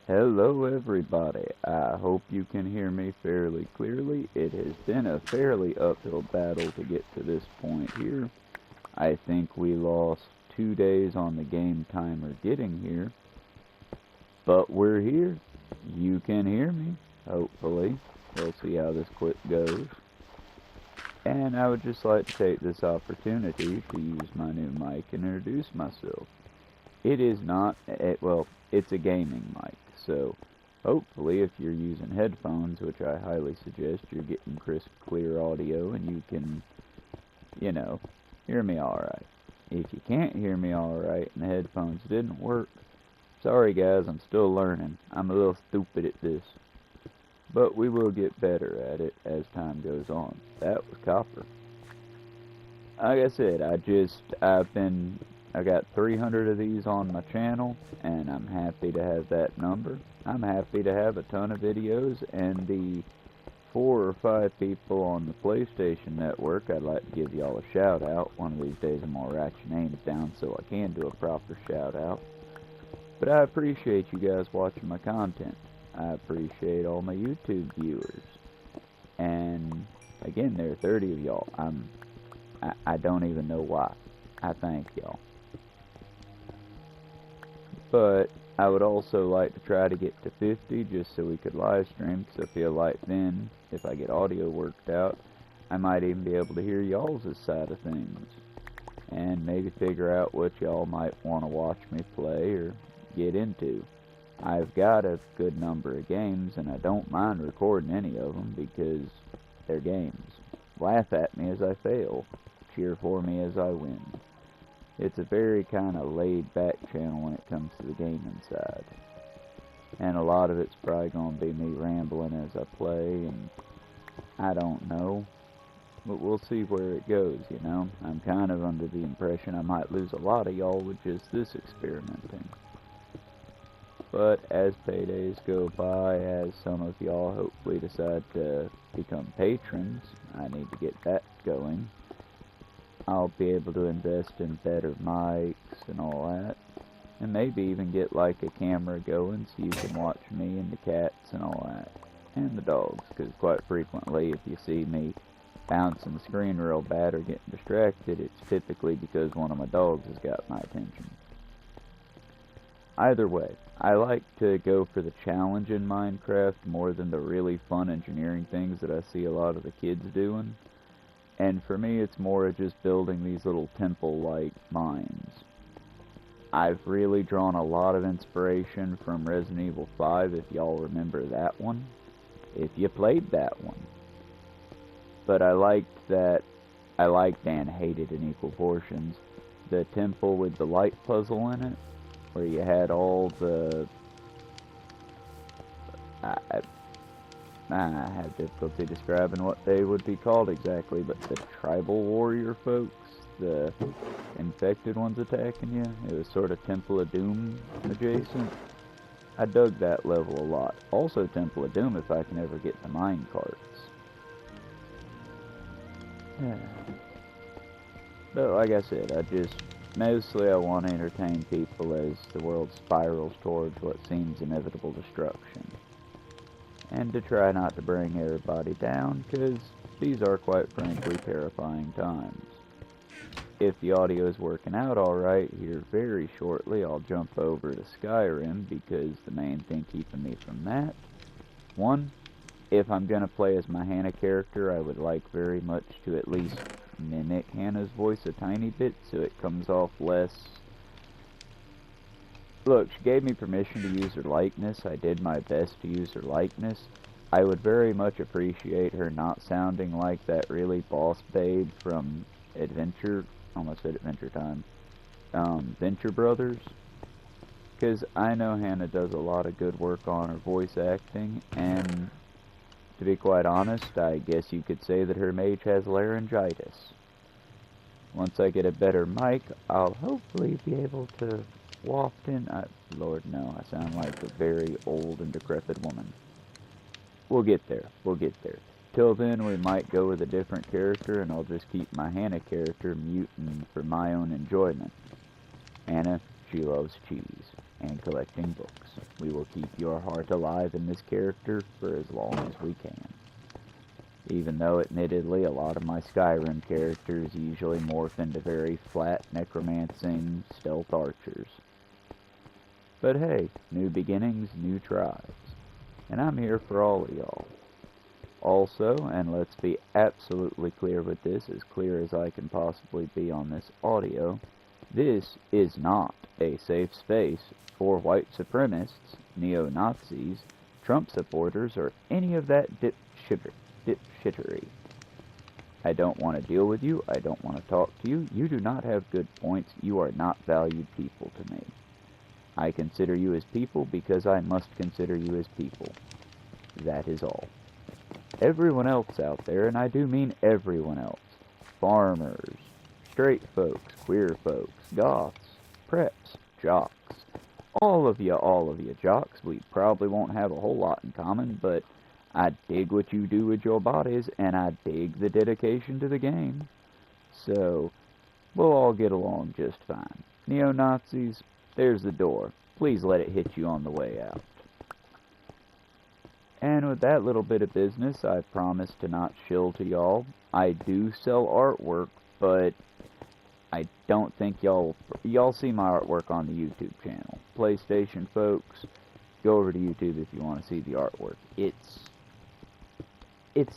Hello everybody, I hope you can hear me fairly clearly. It has been a fairly uphill battle to get to this point here. I think we lost 2 days on the game timer getting here, but we're here. You can hear me, hopefully. We'll see how this clip goes. And I would just like to take this opportunity to use my new mic and introduce myself. It is not, it's a gaming mic, so hopefully if you're using headphones, which I highly suggest, you're getting crisp, clear audio and you can, hear me alright. If you can't hear me alright and the headphones didn't work, sorry guys, I'm still learning. I'm a little stupid at this. But we will get better at it as time goes on. That was Copper. Like I said, I got 300 of these on my channel, and I'm happy to have that number. I'm happy to have a ton of videos, and the 4 or 5 people on the PlayStation Network, I'd like to give y'all a shout out. One of these days I'm going to write your names down so I can do a proper shout out. But I appreciate you guys watching my content. I appreciate all my YouTube viewers. And again, there are 30 of y'all. I don't even know why. I thank y'all. But I would also like to try to get to 50 just so we could live stream, because I feel like then, if I get audio worked out, I might even be able to hear y'all's side of things. And maybe figure out what y'all might want to watch me play or get into. I've got a good number of games, and I don't mind recording any of them because they're games. Laugh at me as I fail. Cheer for me as I win. It's a very kind of laid-back channel when it comes to the gaming side. And a lot of it's probably going to be me rambling as I play, and I don't know. But we'll see where it goes, I'm kind of under the impression I might lose a lot of y'all with just this experimenting. But as paydays go by, as some of y'all hopefully decide to become patrons, I need to get that going. I'll be able to invest in better mics and all that. And maybe even get like a camera going so you can watch me and the cats and all that. And the dogs, because quite frequently if you see me bouncing the screen real bad or getting distracted, it's typically because one of my dogs has got my attention. Either way, I like to go for the challenge in Minecraft more than the really fun engineering things that I see a lot of the kids doing. And for me, it's more of just building these little temple-like mines. I've really drawn a lot of inspiration from Resident Evil 5, if y'all remember that one. If you played that one. But I liked and hated in equal portions the temple with the light puzzle in it, where you had all the... I have difficulty describing what they would be called exactly, but the tribal warrior folks, the infected ones attacking you, it was sort of Temple of Doom adjacent. I dug that level a lot. Also Temple of Doom if I can ever get the mine carts. But like I said, mostly I want to entertain people as the world spirals towards what seems inevitable destruction. And to try not to bring everybody down, because these are quite frankly terrifying times. If the audio is working out alright, here very shortly I'll jump over to Skyrim, because the main thing keeping me from that. One, if I'm going to play as my Hannah character, I would like very much to at least mimic Hannah's voice a tiny bit, so it comes off less... Look, she gave me permission to use her likeness. I did my best to use her likeness. I would very much appreciate her not sounding like that really boss babe from almost said Adventure Time, Venture Brothers. Because I know Hannah does a lot of good work on her voice acting, and to be quite honest, I guess you could say that her mage has laryngitis. Once I get a better mic, I'll hopefully be able to waft in... Lord, no, I sound like a very old and decrepit woman. We'll get there. We'll get there. Till then, we might go with a different character, and I'll just keep my Hannah character muting for my own enjoyment. Hannah, she loves cheese. and collecting books. We will keep your heart alive in this character for as long as we can. Even though, admittedly, a lot of my Skyrim characters usually morph into very flat, necromancing, stealth archers. But hey, new beginnings, new tries. And I'm here for all of y'all. Also, and let's be absolutely clear with this, as clear as I can possibly be on this audio, this is not a safe space for white supremacists, neo-Nazis, Trump supporters, or any of that dipshittery. I don't want to deal with you. I don't want to talk to you. You do not have good points. You are not valued people to me. I consider you as people because I must consider you as people. That is all. Everyone else out there, and I do mean everyone else, farmers, straight folks, queer folks, goths, preps, jocks, all of you jocks, we probably won't have a whole lot in common, but I dig what you do with your bodies, and I dig the dedication to the game. So, we'll all get along just fine. Neo-Nazis, there's the door. Please let it hit you on the way out. And with that little bit of business, I promise to not shill to y'all. I do sell artwork, but I don't think y'all see my artwork on the YouTube channel. PlayStation folks, go over to YouTube if you want to see the artwork. It's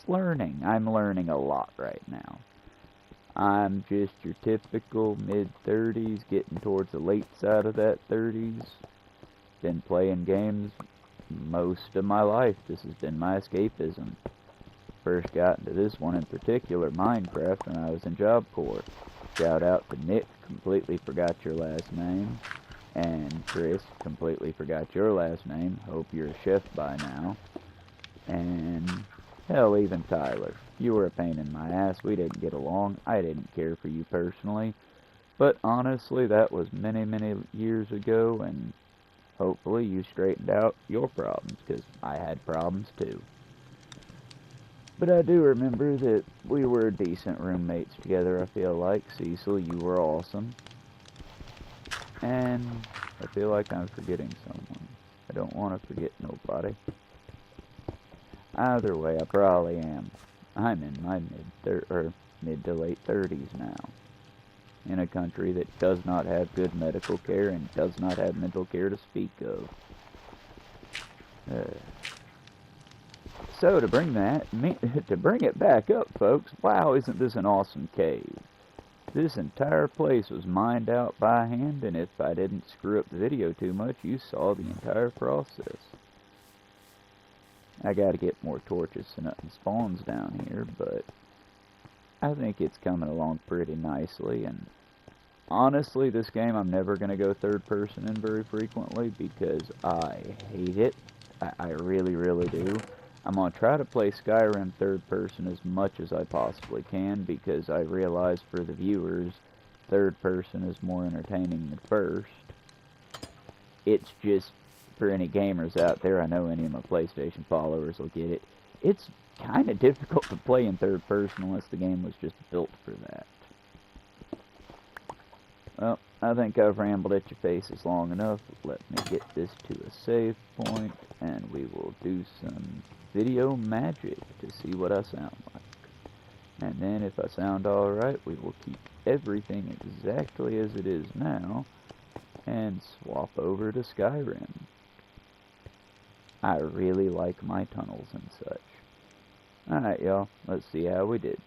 learning. I'm learning a lot right now. I'm just your typical mid-30s, getting towards the late side of that 30s. Been playing games most of my life. This has been my escapism. First got into this one in particular, Minecraft, when I was in Job Corps. Shout out to Nick, completely forgot your last name. And Chris, completely forgot your last name. Hope you're a chef by now. And hell, even Tyler. You were a pain in my ass. We didn't get along. I didn't care for you personally. But honestly, that was many, many years ago, and hopefully you straightened out your problems, because I had problems too. But I do remember that we were decent roommates together, I feel like. Cecil, you were awesome. And I feel like I'm forgetting someone. I don't want to forget nobody. Either way, I probably am. I'm in my mid to late 30s now. In a country that does not have good medical care and does not have mental care to speak of. So to bring it back up, folks, wow, isn't this an awesome cave? This entire place was mined out by hand, and if I didn't screw up the video too much, you saw the entire process. I gotta get more torches so nothing spawns down here, but I think it's coming along pretty nicely, and honestly, this game I'm never gonna go third person in very frequently because I hate it. I really, really do. I'm going to try to play Skyrim third person as much as I possibly can because I realize for the viewers, third person is more entertaining than first. It's just, for any gamers out there, I know any of my PlayStation followers will get it, it's kind of difficult to play in third person unless the game was just built for that. Well, I think I've rambled at your faces long enough. Let me get this to a save point, and we will do some video magic to see what I sound like. And then if I sound alright, we will keep everything exactly as it is now, and swap over to Skyrim. I really like my tunnels and such. Alright, y'all, let's see how we did.